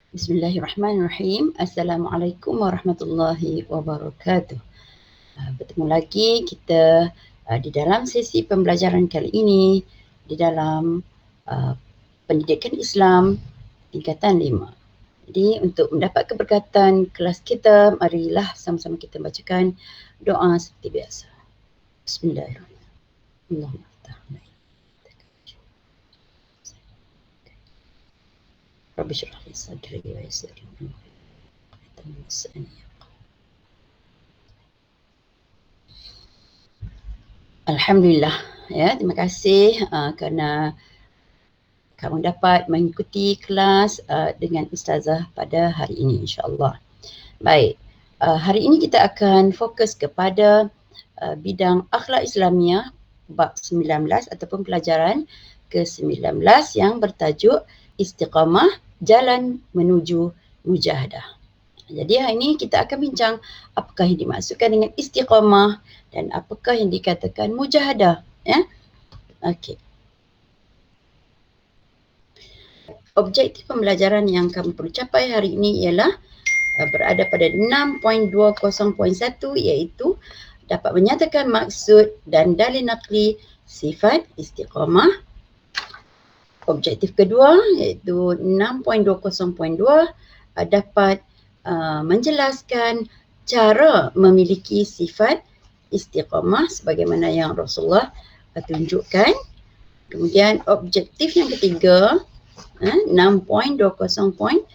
Bismillahirrahmanirrahim. Assalamualaikum warahmatullahi wabarakatuh. Bertemu lagi kita di dalam sesi pembelajaran kali ini di dalam pendidikan Islam tingkatan 5. Jadi untuk mendapat keberkatan kelas kita, marilah sama-sama kita bacakan doa seperti biasa. Bismillahirrahmanirrahim. Rabbi syrah li sadri wa yassir li amri. Alhamdulillah, ya, terima kasih kerana kamu dapat mengikuti kelas dengan Ustazah pada hari ini, insya-Allah. Baik, hari ini kita akan fokus kepada bidang akhlak Islamiah bab 19 ataupun pelajaran ke-19 yang bertajuk Istiqamah Jalan Menuju Mujahadah. Jadi hari ini kita akan bincang apakah yang dimaksudkan dengan istiqamah dan apakah yang dikatakan mujahadah, ya. Okey. Objektif pembelajaran yang kamu perlu capai hari ini ialah berada pada 6.20.1 iaitu dapat menyatakan maksud dan dalil naqli sifat istiqamah. Objektif kedua iaitu 6.20.2 dapat menjelaskan cara memiliki sifat istiqamah sebagaimana yang Rasulullah tunjukkan. Kemudian objektif yang ketiga 6.20.3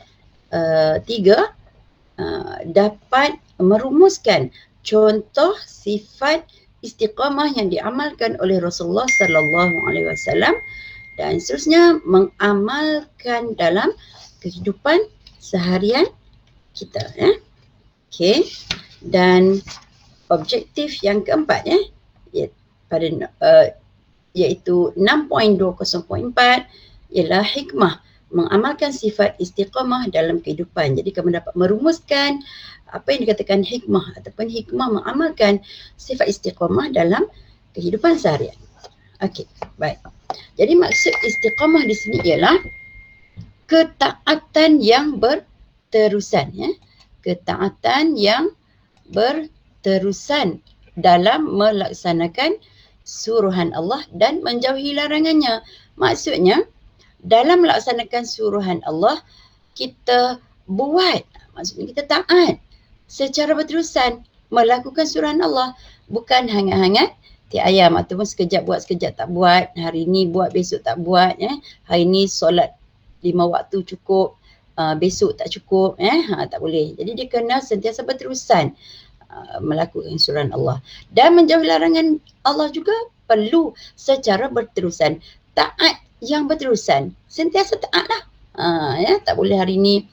dapat merumuskan contoh sifat istiqamah yang diamalkan oleh Rasulullah sallallahu alaihi wasallam dan seterusnya mengamalkan dalam kehidupan seharian kita, ya. Okey. Dan objektif yang keempat, iaitu 6.20.4 ialah hikmah mengamalkan sifat istiqamah dalam kehidupan. Jadi kamu dapat merumuskan apa yang dikatakan hikmah ataupun hikmah mengamalkan sifat istiqamah dalam kehidupan seharian. Okey, baik. Jadi maksud istiqamah di sini ialah ketaatan yang berterusan, ya. Ketaatan yang berterusan dalam melaksanakan suruhan Allah dan menjauhi larangannya. Maksudnya dalam melaksanakan suruhan Allah kita buat, maksudnya kita taat secara berterusan melakukan suruhan Allah, bukan hangat-hangat ayam ataupun sekejap buat sekejap tak buat, hari ni buat besok tak buat, hari ni solat 5 waktu cukup, besok tak cukup, tak boleh. Jadi dia kena sentiasa berterusan melakukan suruhan Allah dan menjauhi larangan Allah juga perlu secara berterusan, taat yang berterusan, sentiasa taatlah, tak boleh hari ni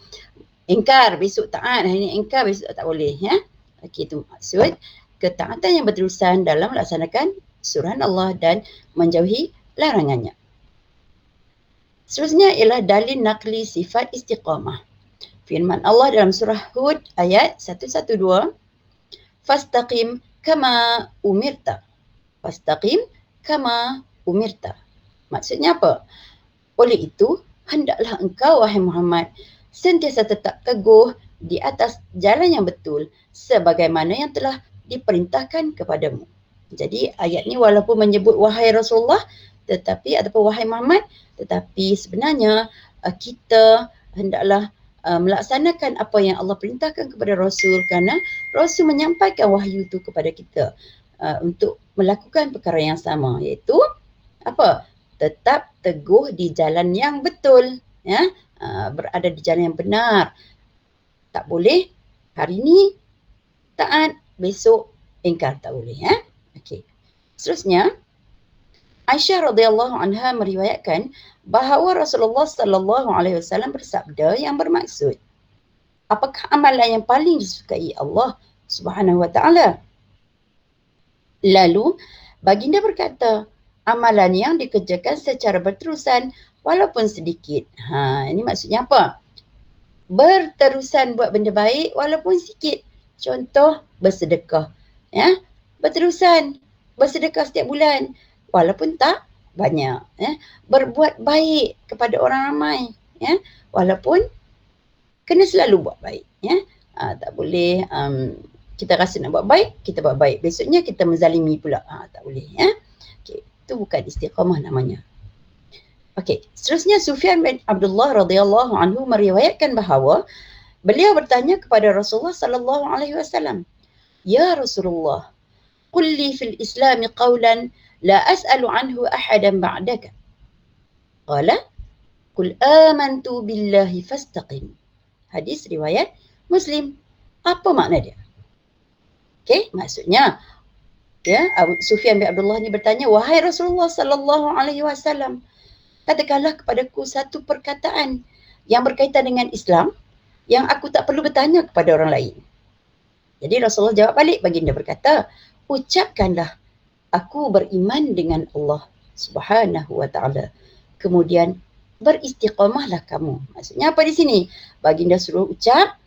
ingkar besok taat, hari ni ingkar besok tak boleh, ya. Okey, itu maksud ketaatan yang berterusan dalam melaksanakan suruhan Allah dan menjauhi larangannya. Seterusnya ialah dalil naqli sifat istiqamah. Firman Allah dalam surah Hud ayat 112, Fastaqim kama umirta. Fastaqim kama umirta. Maksudnya apa? Oleh itu, hendaklah engkau wahai Muhammad sentiasa tetap teguh di atas jalan yang betul sebagaimana yang telah diperintahkan kepadamu. Jadi ayat ni walaupun menyebut wahai Rasulullah tetapi ataupun wahai Muhammad, tetapi sebenarnya kita hendaklah melaksanakan apa yang Allah perintahkan kepada Rasul kerana Rasul menyampaikan wahyu itu kepada kita untuk melakukan perkara yang sama, iaitu apa? Tetap teguh di jalan yang betul, ya. Berada di jalan yang benar. Tak boleh hari ni taat, besok ingkar, tak boleh, ya. Okey. Seterusnya Aisyah radhiyallahu anha meriwayatkan bahawa Rasulullah sallallahu alaihi wasallam bersabda yang bermaksud, apakah amalan yang paling disukai Allah Subhanahu wa taala? Lalu baginda berkata, amalan yang dikerjakan secara berterusan walaupun sedikit. Ini maksudnya apa? Berterusan buat benda baik walaupun sikit. Contoh bersedekah, ya. Berterusan bersedekah setiap bulan walaupun tak banyak, ya. Berbuat baik kepada orang ramai, ya, walaupun kena selalu buat baik, ya. Tak boleh kita rasa nak buat baik, kita buat baik. Besoknya kita menzalimi pula. Tak boleh, ya. Okey, itu bukan istiqamah namanya. Okey, seterusnya Sufyan bin Abdullah radhiyallahu anhu meriwayatkan bahawa beliau bertanya kepada Rasulullah sallallahu alaihi wasallam, "Ya Rasulullah, qul li fil Islam qawlan la as'alu anhu ahadan ba'daka." Qala, "Qul amantu billahi fastaqim." Hadis riwayat Muslim. Apa makna dia? Okey, maksudnya ya, Sufyan bin Abdullah ni bertanya, "Wahai Rasulullah sallallahu alaihi wasallam, katakanlah kepadaku satu perkataan yang berkaitan dengan Islam yang aku tak perlu bertanya kepada orang lain." Jadi Rasulullah jawab balik, baginda berkata, "Ucapkanlah, aku beriman dengan Allah Subhanahu wa taala. Kemudian beristiqamahlah kamu." Maksudnya apa di sini? Baginda suruh ucap,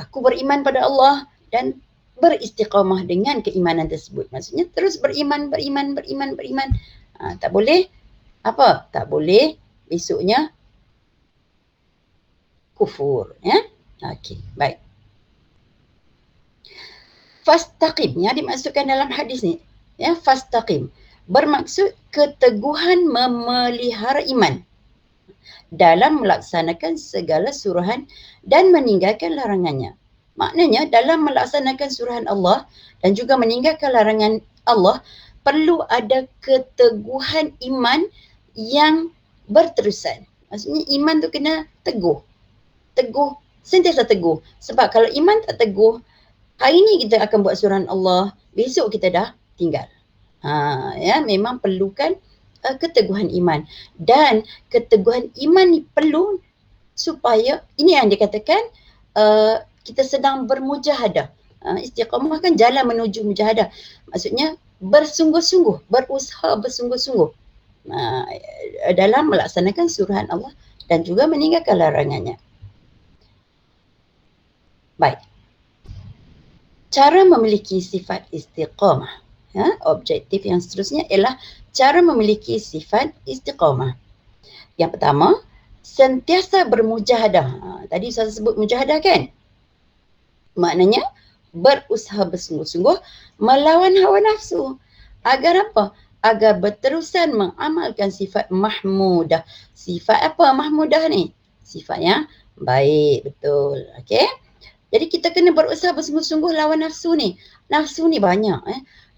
aku beriman pada Allah dan beristiqamah dengan keimanan tersebut. Maksudnya terus beriman. Tak boleh apa? Tak boleh besoknya kufur, ya. Okey, baik. Fastaqim yang dimaksudkan dalam hadis ni, ya, fastaqim bermaksud keteguhan memelihara iman dalam melaksanakan segala suruhan dan meninggalkan larangannya. Maknanya dalam melaksanakan suruhan Allah dan juga meninggalkan larangan Allah perlu ada keteguhan iman yang berterusan. Maksudnya iman tu kena teguh. Teguh, sentiasa teguh. Sebab kalau iman tak teguh, hari ni kita akan buat suruhan Allah, besok kita dah tinggal. Ya, memang perlukan keteguhan iman. Dan keteguhan iman ni perlu supaya, ini yang dikatakan kita sedang bermujahadah. Istiqamah kan jalan menuju mujahadah. Maksudnya bersungguh-sungguh, berusaha bersungguh-sungguh dalam melaksanakan suruhan Allah dan juga meninggalkan larangannya. Baik. Cara memiliki sifat istiqamah. Ya, objektif yang seterusnya ialah cara memiliki sifat istiqamah. Yang pertama, sentiasa bermujahadah. Tadi saya sebut mujahadah kan? Maknanya berusaha bersungguh-sungguh melawan hawa nafsu. Agar apa? Agar berterusan mengamalkan sifat mahmudah. Sifat apa mahmudah ni? Sifat yang baik, betul. Okey? Jadi kita kena berusaha bersungguh-sungguh lawan nafsu ni. Nafsu ni banyak.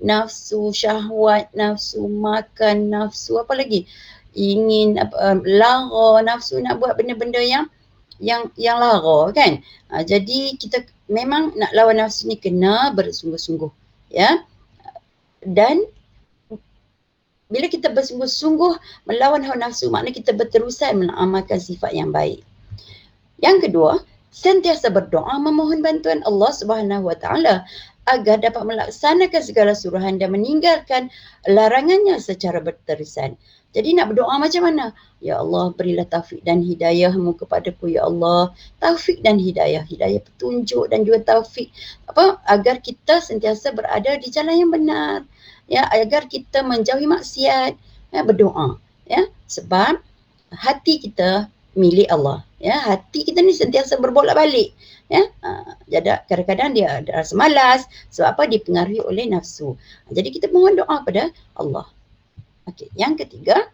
Nafsu syahwat, nafsu makan, nafsu apa lagi? Ingin lara, nafsu nak buat benda-benda yang lara kan. Jadi kita memang nak lawan nafsu ni kena bersungguh-sungguh, ya. Dan bila kita bersungguh-sungguh melawan hawa nafsu, maknanya kita berterusan mengamalkan sifat yang baik. Yang kedua, sentiasa berdoa memohon bantuan Allah Subhanahu wa taala agar dapat melaksanakan segala suruhan dan meninggalkan larangannya secara berterusan. Jadi nak berdoa macam mana? Ya Allah, berilah taufik dan hidayah-Mu kepadaku, ya Allah. Taufik dan hidayah, hidayah petunjuk dan juga taufik agar kita sentiasa berada di jalan yang benar. Ya, agar kita menjauhi maksiat, ya, berdoa, ya. Sebab hati kita milik Allah, ya. Hati kita ni sentiasa berbolak-balik, ya. Jadi kadang-kadang dia ada rasa malas sebab apa? Dipengaruhi oleh nafsu. Jadi kita mohon doa pada Allah. Okey, yang ketiga,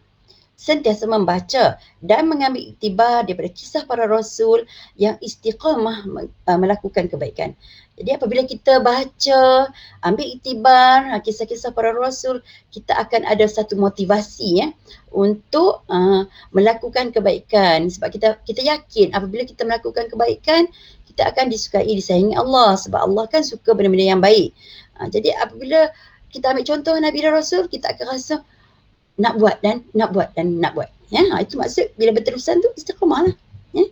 sentiasa membaca dan mengambil iktibar daripada kisah para rasul yang istiqamah melakukan kebaikan. Jadi apabila kita baca, ambil iktibar kisah-kisah para rasul, kita akan ada satu motivasi, ya, untuk melakukan kebaikan. Sebab kita yakin apabila kita melakukan kebaikan, kita akan disukai, disayangi Allah. Sebab Allah kan suka benda-benda yang baik. Jadi apabila kita ambil contoh Nabi dan Rasul, kita akan rasa nak buat. Ya, itu maksud bila berterusan tu istiqamah lah. Ya.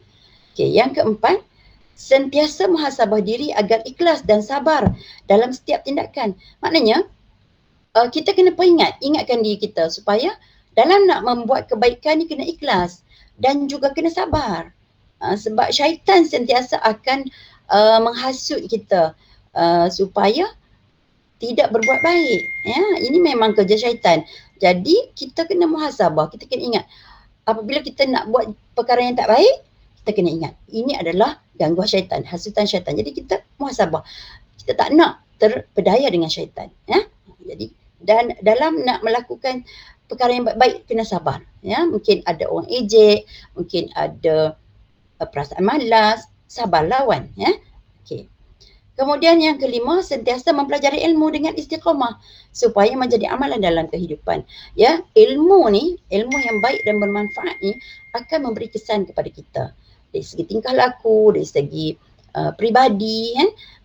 Okey, yang keempat, sentiasa muhasabah diri agar ikhlas dan sabar dalam setiap tindakan. Maknanya kita kena ingatkan diri kita supaya dalam nak membuat kebaikan ni kena ikhlas dan juga kena sabar. Sebab syaitan sentiasa akan menghasut kita supaya tidak berbuat baik. Ya, ini memang kerja syaitan. Jadi kita kena muhasabah, kita kena ingat apabila kita nak buat perkara yang tak baik, kita kena ingat ini adalah gangguan syaitan, hasutan syaitan. Jadi kita muhasabah. Kita tak nak terpedaya dengan syaitan. Ya? Jadi dan dalam nak melakukan perkara yang baik kena sabar. Ya? Mungkin ada orang ejek, mungkin ada perasaan malas, sabar lawan. Ya? Okay. Kemudian yang kelima, sentiasa mempelajari ilmu dengan istiqamah supaya menjadi amalan dalam kehidupan. Ya, ilmu yang baik dan bermanfaat ni akan memberi kesan kepada kita dari segi tingkah laku, dari segi peribadi.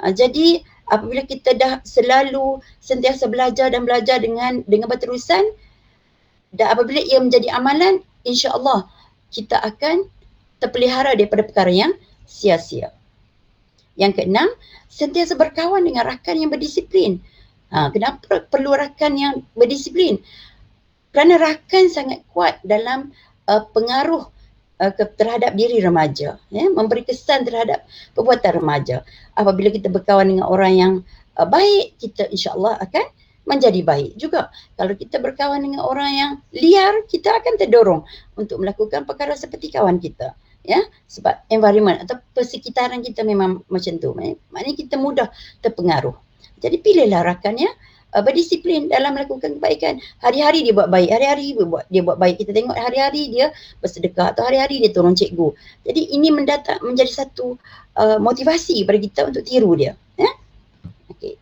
Jadi apabila kita dah selalu sentiasa belajar dengan berterusan, dan apabila ia menjadi amalan, insya-Allah kita akan terpelihara daripada perkara yang sia-sia. Yang keenam, sentiasa berkawan dengan rakan yang berdisiplin. Kenapa perlu rakan yang berdisiplin? Kerana rakan sangat kuat dalam pengaruh terhadap diri remaja, ya, memberi kesan terhadap perbuatan remaja. Apabila kita berkawan dengan orang yang baik, kita insya-Allah akan menjadi baik juga. Kalau kita berkawan dengan orang yang liar, kita akan terdorong untuk melakukan perkara seperti kawan kita. Ya, sebab environment atau persekitaran kita memang macam tu. Maknanya kita mudah terpengaruh. Jadi pilihlah rakannya berdisiplin dalam melakukan kebaikan. Hari-hari dia buat baik, hari-hari dia buat baik. Kita tengok hari-hari dia bersedekah atau hari-hari dia tolong cikgu. Jadi ini menjadi satu motivasi kepada kita untuk tiru dia. Ya? Okay.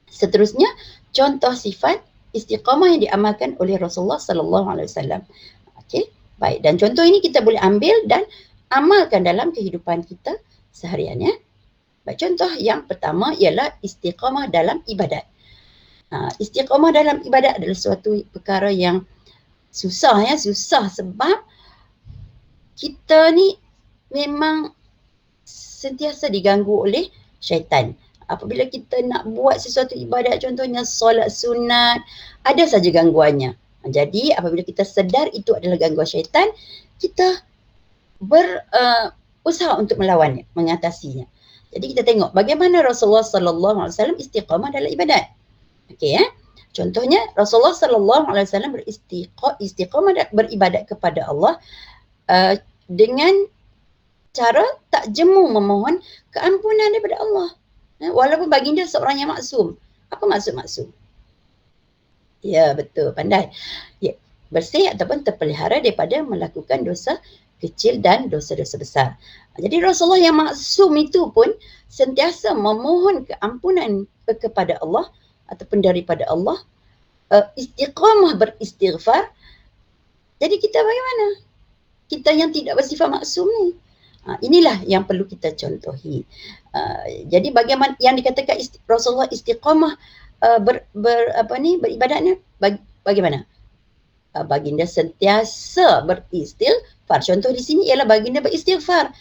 Seterusnya, contoh sifat istiqamah yang diamalkan oleh Rasulullah sallallahu alaihi wasallam. Okey. Baik, dan contoh ini kita boleh ambil dan amalkan dalam kehidupan kita seharian, ya. Baik, contoh yang pertama ialah istiqamah dalam ibadat. Istiqamah dalam ibadat adalah suatu perkara yang susah, ya, susah sebab kita ni memang sentiasa diganggu oleh syaitan. Apabila kita nak buat sesuatu ibadat, contohnya solat sunat, ada saja gangguannya. Jadi apabila kita sedar itu adalah gangguan syaitan, kita berusaha untuk melawannya, mengatasinya. Jadi kita tengok bagaimana Rasulullah sallallahu alaihi wasallam istiqamah dalam ibadat. Okey, ya. Contohnya Rasulullah sallallahu alaihi wasallam istiqamah beribadat kepada Allah dengan cara tak jemu memohon keampunan daripada Allah. Walaupun baginda seorang yang maksum. Apa maksud maksum? Ya, betul, pandai. Ya, bersih ataupun terpelihara daripada melakukan dosa kecil dan dosa-dosa besar. Jadi Rasulullah yang maksum itu pun sentiasa memohon keampunan kepada Allah ataupun daripada Allah, istiqamah beristighfar. Jadi kita bagaimana? Kita yang tidak bersifat maksum ni. Inilah yang perlu kita contohi. Jadi bagaimana yang dikatakan Rasulullah istiqamah beribadatnya bagaimana? Baginda sentiasa beristighfar. Contoh di sini ialah baginda beristighfar.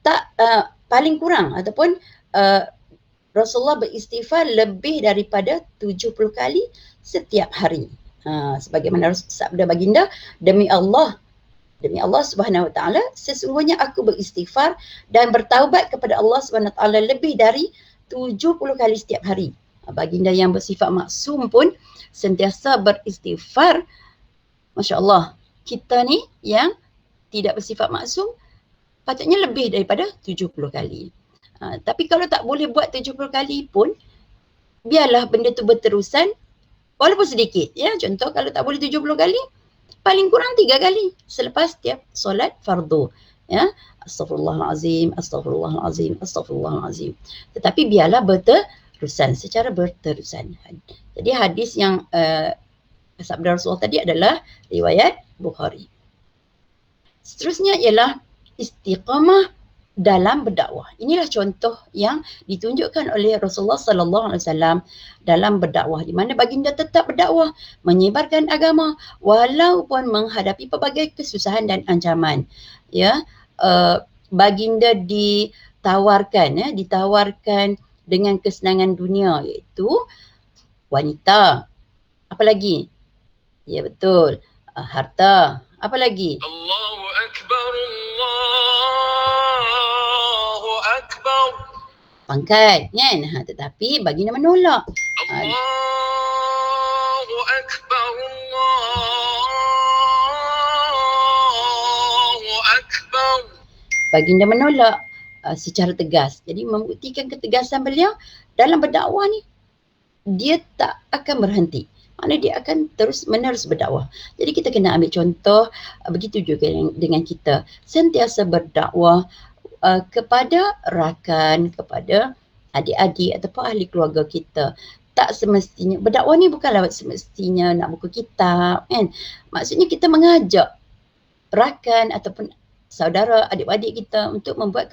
Tak paling kurang ataupun Rasulullah beristighfar lebih daripada 70 kali setiap hari. Sebagaimana sabda baginda, demi Allah Subhanahu Wa Taala, sesungguhnya aku beristighfar dan bertaubat kepada Allah Subhanahu Wa Taala lebih dari 70 kali setiap hari. Baginda yang bersifat maksum pun sentiasa beristighfar. Masya Allah, kita ni yang tidak bersifat maksum patutnya lebih daripada 70 kali. Tapi kalau tak boleh buat 70 kali pun, biarlah benda tu berterusan walaupun sedikit. Ya, contoh kalau tak boleh 70 kali, paling kurang 3 kali selepas setiap solat fardu. Ya, astaghfirullahalazim, astaghfirullahalazim, astaghfirullahalazim. Tetapi biarlah secara berterusan. Jadi hadis yang sabda Rasulullah tadi adalah riwayat Bukhari. Seterusnya ialah istiqamah dalam berdakwah. Inilah contoh yang ditunjukkan oleh Rasulullah sallallahu alaihi wasallam dalam berdakwah, di mana baginda tetap berdakwah, menyebarkan agama walaupun menghadapi pelbagai kesusahan dan ancaman. Ya, baginda ditawarkan dengan kesenangan dunia, iaitu wanita. Apa lagi? Ya, betul. Harta. Apa lagi? Allahu Akbar, Allahu Akbar. Pangkat, kan? Tetapi baginda menolak. Allahu Akbar, Allahu Akbar. baginda menolak secara tegas. Jadi membuktikan ketegasan beliau dalam berdakwah ni, dia tak akan berhenti. Maknanya dia akan terus menerus berdakwah. Jadi kita kena ambil contoh, begitu juga dengan kita. Sentiasa berdakwah kepada rakan, kepada adik-adik ataupun ahli keluarga kita. Tak semestinya, berdakwah ni bukanlah semestinya nak buka kitab kan. Maksudnya kita mengajak rakan ataupun saudara, adik-adik kita untuk membuat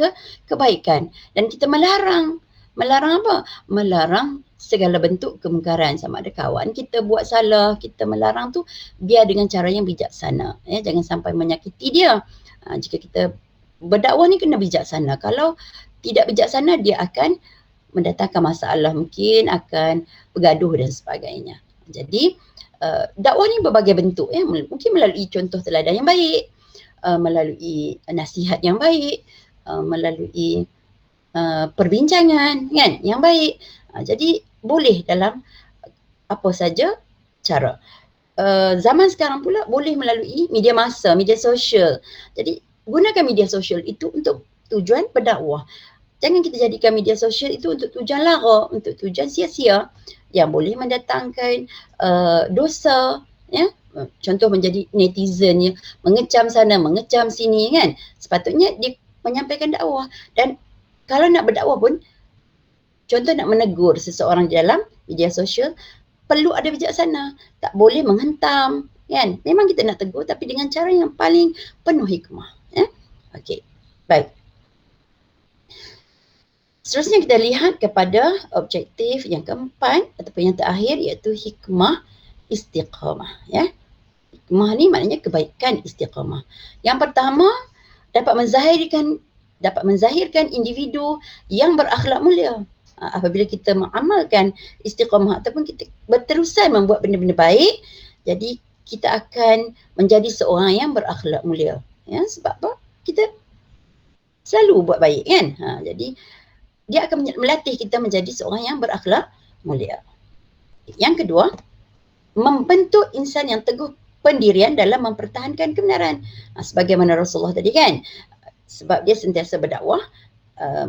kebaikan. Dan kita melarang apa? Melarang segala bentuk kemungkaran. Sama ada kawan kita buat salah, kita melarang tu biar dengan cara yang bijaksana. Jangan sampai menyakiti dia. Jika kita berdakwah ni kena bijaksana. Kalau tidak bijaksana, dia akan mendatangkan masalah, mungkin akan bergaduh dan sebagainya. Jadi dakwah ni berbagai bentuk, mungkin melalui contoh teladan yang baik, melalui nasihat yang baik, melalui perbincangan kan yang baik. Jadi boleh dalam apa saja cara. Zaman sekarang pula boleh melalui media massa, media sosial. Jadi gunakan media sosial itu untuk tujuan berdakwah. Jangan kita jadikan media sosial itu untuk tujuan lara, untuk tujuan sia-sia yang boleh mendatangkan dosa, ya. Contoh menjadi netizen ya, mengecam sana, mengecam sini kan. Sepatutnya dia menyampaikan dakwah. Dan kalau nak berdakwah pun, contoh nak menegur seseorang di dalam media sosial, perlu ada bijaksana. Tak boleh menghentam kan. Memang kita nak tegur tapi dengan cara yang paling penuh hikmah. Okey, baik. Seterusnya kita lihat kepada objektif yang keempat ataupun yang terakhir, iaitu hikmah istiqamah. Ya. Hikmah ni maknanya kebaikan istiqamah. Yang pertama, dapat menzahirkan individu yang berakhlak mulia. Apabila kita mengamalkan istiqamah ataupun kita berterusan membuat benda-benda baik, jadi kita akan menjadi seorang yang berakhlak mulia. Ya, sebab apa? Kita selalu buat baik kan. Jadi dia akan melatih kita menjadi seorang yang berakhlak mulia. Yang kedua, membentuk insan yang teguh pendirian dalam mempertahankan kebenaran. Sebagaimana Rasulullah tadi kan, sebab dia sentiasa berdakwah,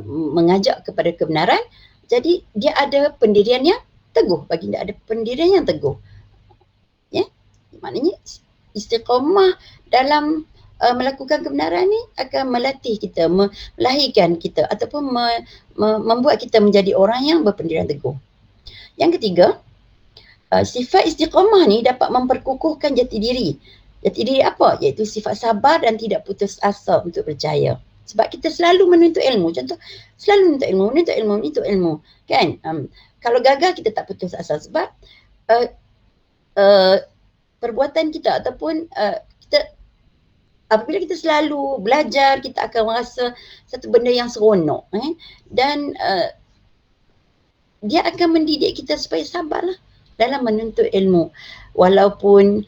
mengajak kepada kebenaran, jadi dia ada pendirian yang teguh. Baginda ada pendirian yang teguh. Ya, maknanya istiqamah dalam melakukan kebenaran ni akan melatih kita, melahirkan kita ataupun membuat kita menjadi orang yang berpendirian teguh. Yang ketiga, sifat istiqamah ni dapat memperkukuhkan jati diri. Jati diri apa? Iaitu sifat sabar dan tidak putus asa untuk berjaya. Sebab kita selalu menuntut ilmu. Contoh, selalu menuntut ilmu. Kan? Kalau gagal, kita tak putus asa sebab perbuatan kita ataupun kita, apabila kita selalu belajar, kita akan merasa satu benda yang seronok. Dan dia akan mendidik kita supaya sabarlah dalam menuntut ilmu. Walaupun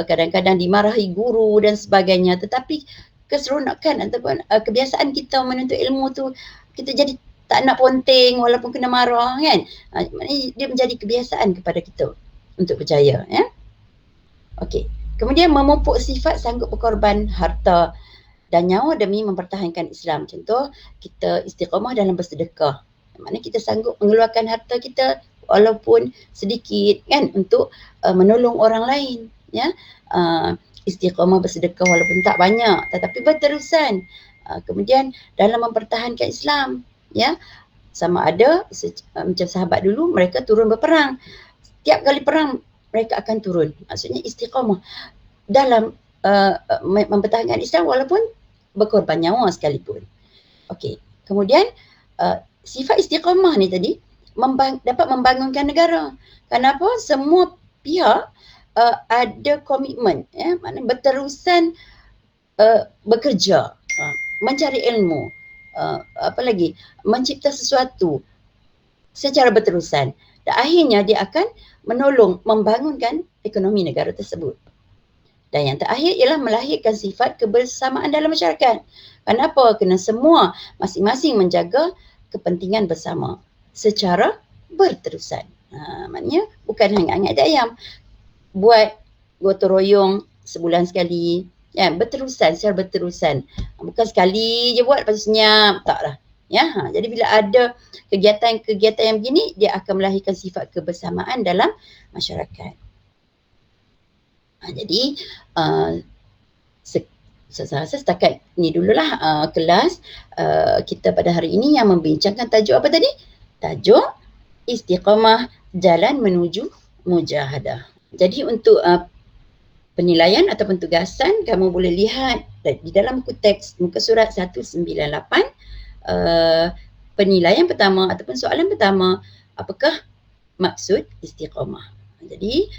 kadang-kadang dimarahi guru dan sebagainya, tetapi keseronokan ataupun kebiasaan kita menuntut ilmu tu, kita jadi tak nak ponteng walaupun kena marah kan. Dia menjadi kebiasaan kepada kita untuk berjaya. Ya? Okey. Kemudian memupuk sifat sanggup berkorban harta dan nyawa demi mempertahankan Islam. Contoh, kita istiqamah dalam bersedekah. Maknanya kita sanggup mengeluarkan harta kita walaupun sedikit kan untuk menolong orang lain. Ya, istiqamah bersedekah walaupun tak banyak tetapi berterusan. Kemudian dalam mempertahankan Islam, ya, sama ada macam sahabat dulu, mereka turun berperang. Setiap kali perang mereka akan turun. Maksudnya istiqamah dalam mempertahankan Islam walaupun berkorban nyawa sekalipun. Okey. Kemudian sifat istiqamah ni tadi dapat membangunkan negara. Kenapa? Semua pihak ada komitmen, ya, maknanya berterusan bekerja, mencari ilmu, apa lagi, mencipta sesuatu secara berterusan. Dan akhirnya dia akan menolong membangunkan ekonomi negara tersebut. Dan yang terakhir ialah melahirkan sifat kebersamaan dalam masyarakat. Kenapa? Kerana semua masing-masing menjaga kepentingan bersama secara berterusan. Maknanya bukan hanya angat ayam. Buat gotong royong sebulan sekali, Ya, berterusan, secara berterusan. Bukan sekali je buat lepas tu senyap, taklah. Ya, jadi bila ada kegiatan-kegiatan yang begini, dia akan melahirkan sifat kebersamaan dalam masyarakat. Jadi saya rasa setakat ni dululah kelas kita pada hari ini yang membincangkan tajuk apa tadi? Tajuk Istiqamah Jalan Menuju Mujahadah. Jadi untuk penilaian ataupun tugasan, kamu boleh lihat di dalam buku teks muka surat 198 penilaian pertama ataupun soalan pertama, apakah maksud istiqamah. Jadi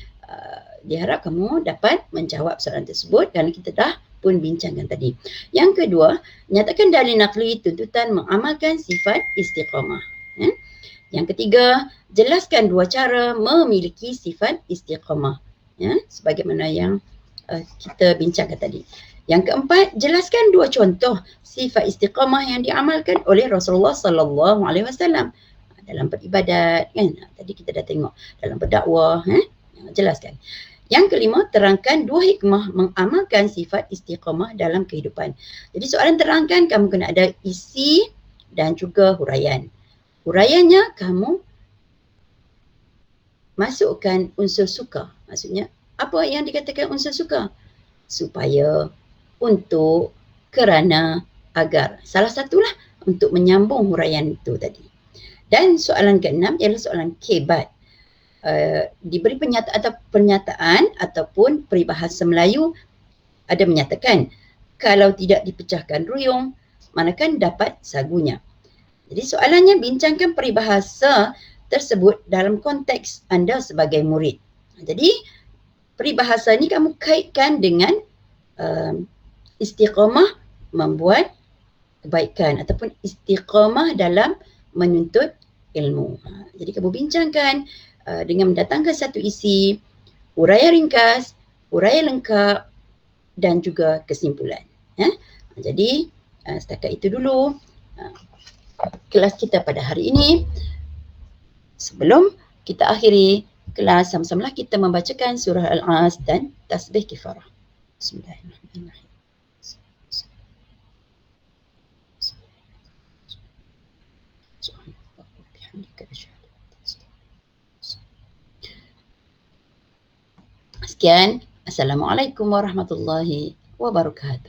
diharap kamu dapat menjawab soalan tersebut kerana kita dah pun bincangkan tadi. Yang kedua, nyatakan dalil naqli tuntutan mengamalkan sifat istiqamah. Yang ketiga, jelaskan dua cara memiliki sifat istiqamah. Sebagaimana yang kita bincangkan tadi. Yang keempat, jelaskan dua contoh sifat istiqamah yang diamalkan oleh Rasulullah sallallahu alaihi wasallam dalam beribadat, kan? Tadi kita dah tengok dalam berdakwah, jelaskan. Yang kelima, terangkan dua hikmah mengamalkan sifat istiqamah dalam kehidupan. Jadi soalan terangkan, kamu kena ada isi dan juga huraian. Huraiannya kamu masukkan unsur suka. Maksudnya apa yang dikatakan unsur suka? Supaya, untuk, kerana, agar. Salah satulah untuk menyambung huraian itu tadi. Dan soalan keenam ialah soalan kebat. Diberi pernyataan ataupun peribahasa Melayu ada menyatakan kalau tidak dipecahkan ruyung, manakan dapat sagunya. Jadi soalannya bincangkan peribahasa tersebut dalam konteks anda sebagai murid. Jadi peribahasa ni kamu kaitkan dengan istiqamah membuat kebaikan ataupun istiqamah dalam menuntut ilmu. Jadi kamu bincangkan dengan mendatangkan satu isi, huraian ringkas, huraian lengkap dan juga kesimpulan. Jadi setakat itu dulu kelas kita pada hari ini. Sebelum kita akhiri kelas, sama-samalah kita membacakan surah Al-As dan tasbih kifarah. Bismillahirrahmanirrahim. Sekian. Assalamualaikum warahmatullahi wabarakatuh.